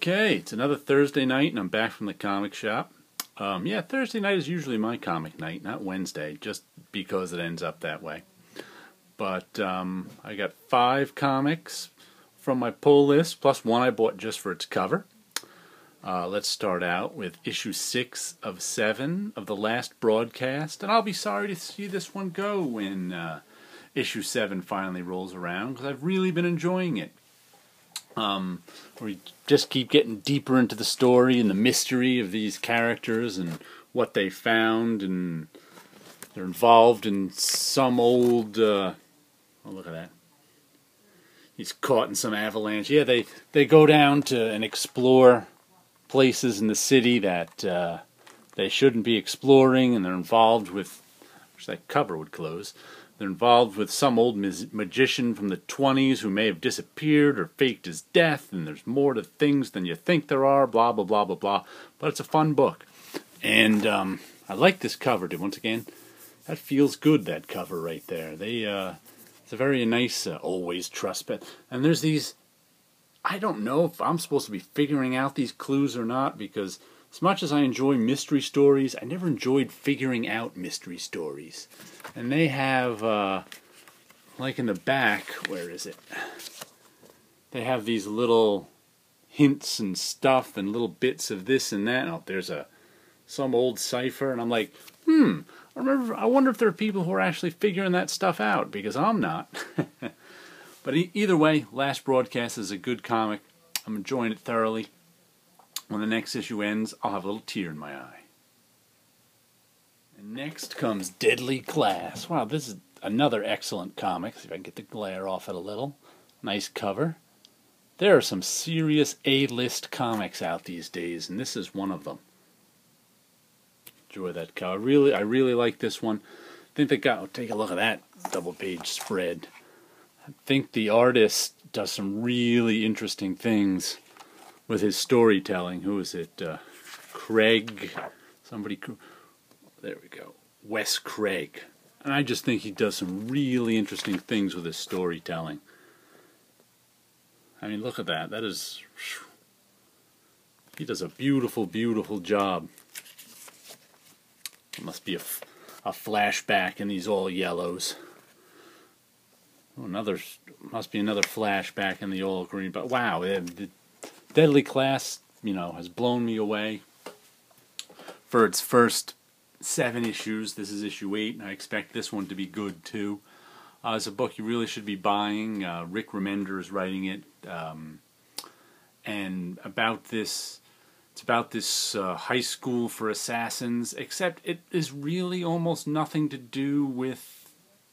Okay, it's another Thursday night, and I'm back from the comic shop. Yeah, Thursday night is usually my comic night, not Wednesday, just because it ends up that way. But I got 5 comics from my pull list, plus one I bought just for its cover. Let's start out with issue 6 of 7 of the last broadcast, and I'll be sorry to see this one go when issue 7 finally rolls around, because I've really been enjoying it. We just keep getting deeper into the story and the mystery of these characters and what they found, and they're involved in some old, oh, look at that. He's caught in some avalanche. Yeah, they go down to and explore places in the city that they shouldn't be exploring, and they're involved with, I wish that cover would close. They're involved with some old magician from the 20s who may have disappeared or faked his death, and there's more to things than you think there are, blah, blah, blah, blah, blah. But it's a fun book. And I like this cover, too. Once again, that feels good, that cover right there. It's a very nice, always trust bet. And there's these, I don't know if I'm supposed to be figuring out these clues or not, because as much as I enjoy mystery stories, I never enjoyed figuring out mystery stories. And they have, like in the back, where is it? They have these little hints and stuff and little bits of this and that. Oh, there's some old cipher, and I'm like, I wonder if there are people who are actually figuring that stuff out, because I'm not. But either way, Last Broadcast is a good comic. I'm enjoying it thoroughly. When the next issue ends, I'll have a little tear in my eye. And next comes Deadly Class. Wow, this is another excellent comic. See if I can get the glare off it a little. Nice cover. There are some serious A-list comics out these days, and this is one of them. Enjoy that cover. I really like this one. I think they got, take a look at that double-page spread. I think the artist does some really interesting things with his storytelling. Who is it? Craig? Somebody. There we go. Wes Craig. And I just think he does some really interesting things with his storytelling. I mean, look at that. That is. He does a beautiful, beautiful job. It must be a flashback in these all yellows. Oh, must be another flashback in the all green. But wow, the Deadly Class, has blown me away. For its first 7 issues, this is issue 8, and I expect this one to be good too. It's a book you really should be buying. Rick Remender is writing it, and it's about this high school for assassins, except it is really almost nothing to do with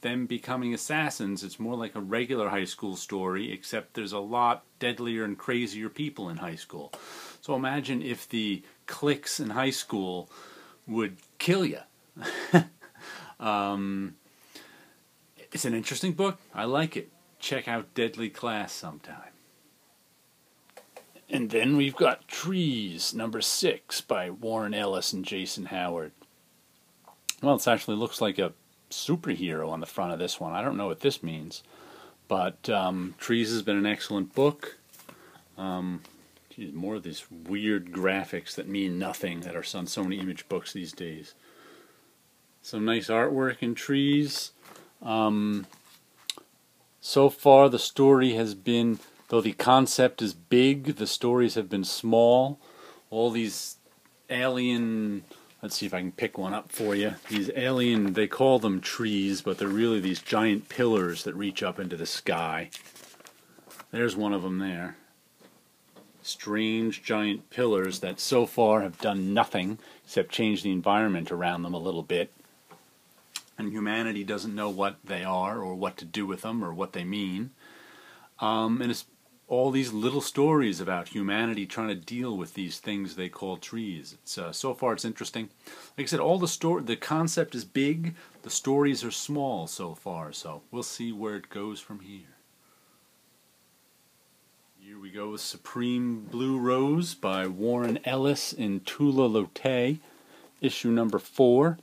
them becoming assassins. It's more like a regular high school story, except there's a lot deadlier and crazier people in high school. So imagine if the cliques in high school would kill you. It's an interesting book. I like it. Check out Deadly Class sometime. And then we've got Trees, number 6 by Warren Ellis and Jason Howard. Well, it actually looks like a superhero on the front of this one. I don't know what this means, but Trees has been an excellent book. More of these weird graphics that mean nothing that are on so many image books these days. Some nice artwork in Trees. So far the story has been, though the concept is big, the stories have been small. All these alien, let's see if I can pick one up for you. These alien, they call them trees, but they're really these giant pillars that reach up into the sky. There's one of them there. Strange giant pillars that so far have done nothing except change the environment around them a little bit. And humanity doesn't know what they are or what to do with them or what they mean. And it's all these little stories about humanity trying to deal with these things they call trees. It's so far it's interesting. Like I said, the concept is big, the stories are small so far, so we'll see where it goes from here. Here we go with Supreme Blue Rose by Warren Ellis and Tula Lotay, issue number 4.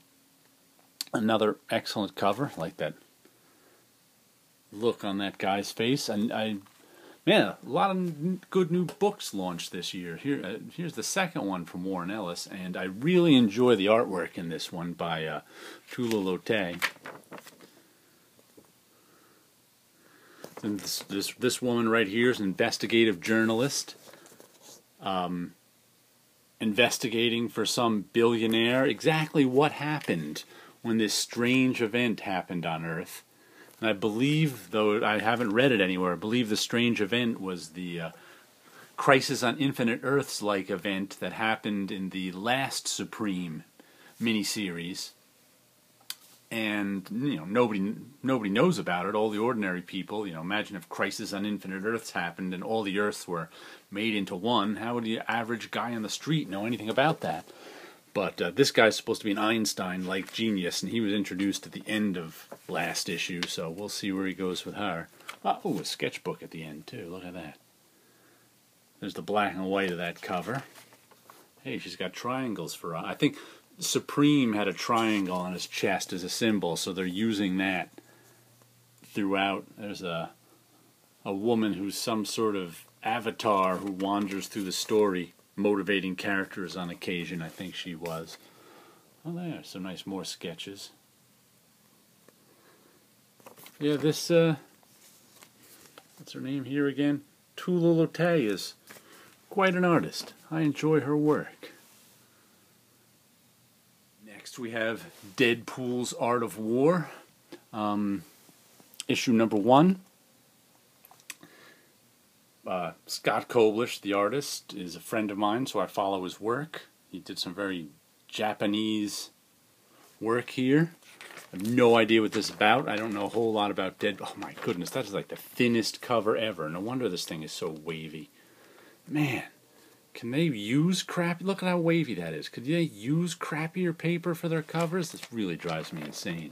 Another excellent cover. I like that look on that guy's face. And I Yeah, a lot of good new books launched this year. Here's the second one from Warren Ellis, and I really enjoy the artwork in this one by Tula Lotay. And this woman right here is an investigative journalist, investigating for some billionaire exactly what happened when this strange event happened on Earth. And I believe, though I haven't read it anywhere, I believe the strange event was the Crisis on Infinite Earths-like event that happened in the last Supreme miniseries. And, nobody knows about it, all the ordinary people. Imagine if Crisis on Infinite Earths happened and all the Earths were made into one. How would the average guy on the street know anything about that? But this guy's supposed to be an Einstein-like genius, and he was introduced at the end of last issue, so we'll see where he goes with her. Oh, a sketchbook at the end, too. Look at that. There's the black and white of that cover. Hey, she's got triangles for... I think Supreme had a triangle on his chest as a symbol, so they're using that throughout. There's a woman who's some sort of avatar who wanders through the story, motivating characters on occasion, I think she was. Oh, there, some nice more sketches. Yeah, this, what's her name here again? Tula Lotay is quite an artist. I enjoy her work. Next we have Deadpool's Art of War, issue number 1. Scott Koblish, the artist, is a friend of mine, so I follow his work. He did some very Japanese work here. I have no idea what this is about. I don't know a whole lot about Deadpool. Oh my goodness, that is like the thinnest cover ever. No wonder this thing is so wavy. Man, can they use crap? Look at how wavy that is. Could they use crappier paper for their covers? This really drives me insane.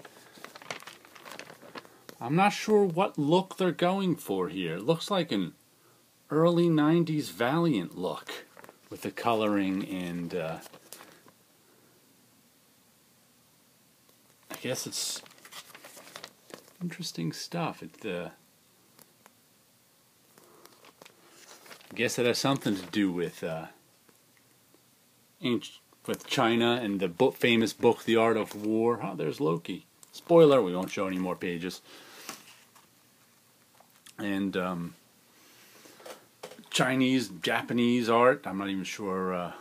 I'm not sure what look they're going for here. It looks like an early 90s Valiant look with the coloring and I guess it's interesting stuff. I guess it has something to do with China and the famous book The Art of War. Oh, there's Loki. Spoiler, we won't show any more pages. And Chinese, Japanese art. I'm not even sure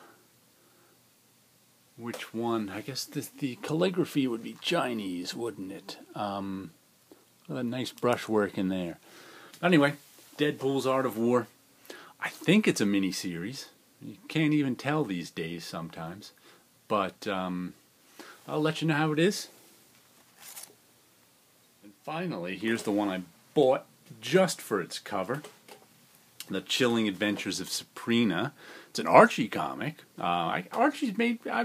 which one. I guess the calligraphy would be Chinese, wouldn't it? A nice brushwork in there. Anyway, Deadpool's Art of War. I think it's a mini-series. You can't even tell these days sometimes. But I'll let you know how it is. And finally, here's the one I bought just for its cover. The Chilling Adventures of Sabrina. It's an Archie comic. I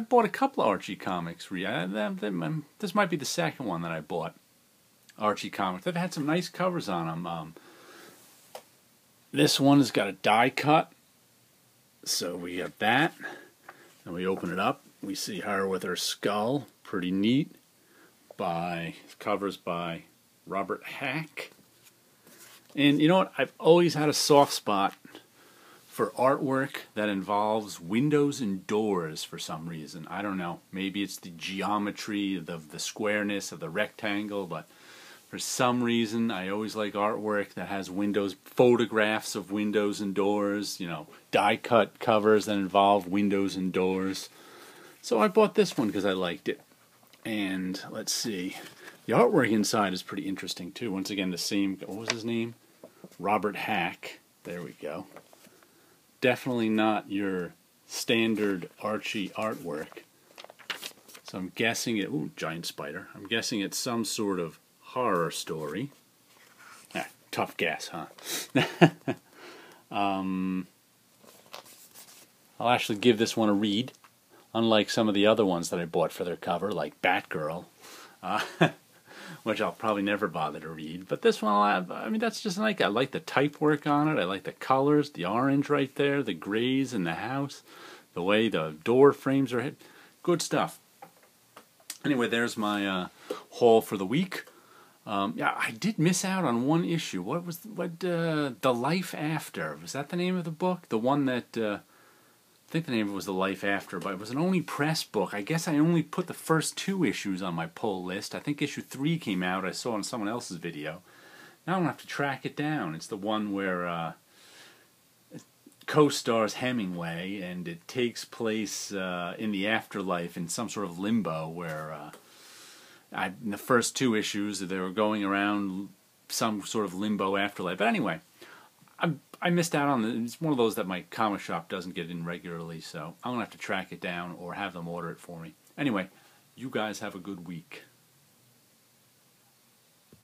bought a couple of Archie comics. This might be the second one that I bought. Archie comics. They've had some nice covers on them. This one has got a die cut. So we got that. And we open it up. We see her with her skull. Pretty neat. Covers by Robert Hack. And you know what? I've always had a soft spot for artwork that involves windows and doors for some reason. I don't know. Maybe it's the geometry, the squareness of the rectangle, but for some reason I always like artwork that has windows, photographs of windows and doors, die-cut covers that involve windows and doors. So I bought this one because I liked it. And let's see. The artwork inside is pretty interesting too. Once again, the same, what was his name? Robert Hack. There we go. Definitely not your standard Archie artwork. So I'm guessing it, ooh, giant spider. I'm guessing it's some sort of horror story. Tough guess, huh? I'll actually give this one a read. Unlike some of the other ones that I bought for their cover, like Batgirl. Which I'll probably never bother to read. But this one, that's just I like the type work on it. I like the colors, the orange right there, the grays in the house, the way the door frames are hit. Good stuff. Anyway, there's my haul for the week. Yeah, I did miss out on one issue. The Life After? Was that the name of the book? The one that I think the name of it was The Life After, but it was an only press book. I guess I only put the first 2 issues on my pull list. I think issue 3 came out. I saw on someone else's video. Now I'm gonna have to track it down. It's the one where co-stars Hemingway, and it takes place in the afterlife in some sort of limbo where. In the first 2 issues, they were going around some sort of limbo afterlife. But anyway, I missed out on it. It's one of those that my comic shop doesn't get in regularly, so I'm going to have to track it down or have them order it for me. Anyway, you guys have a good week.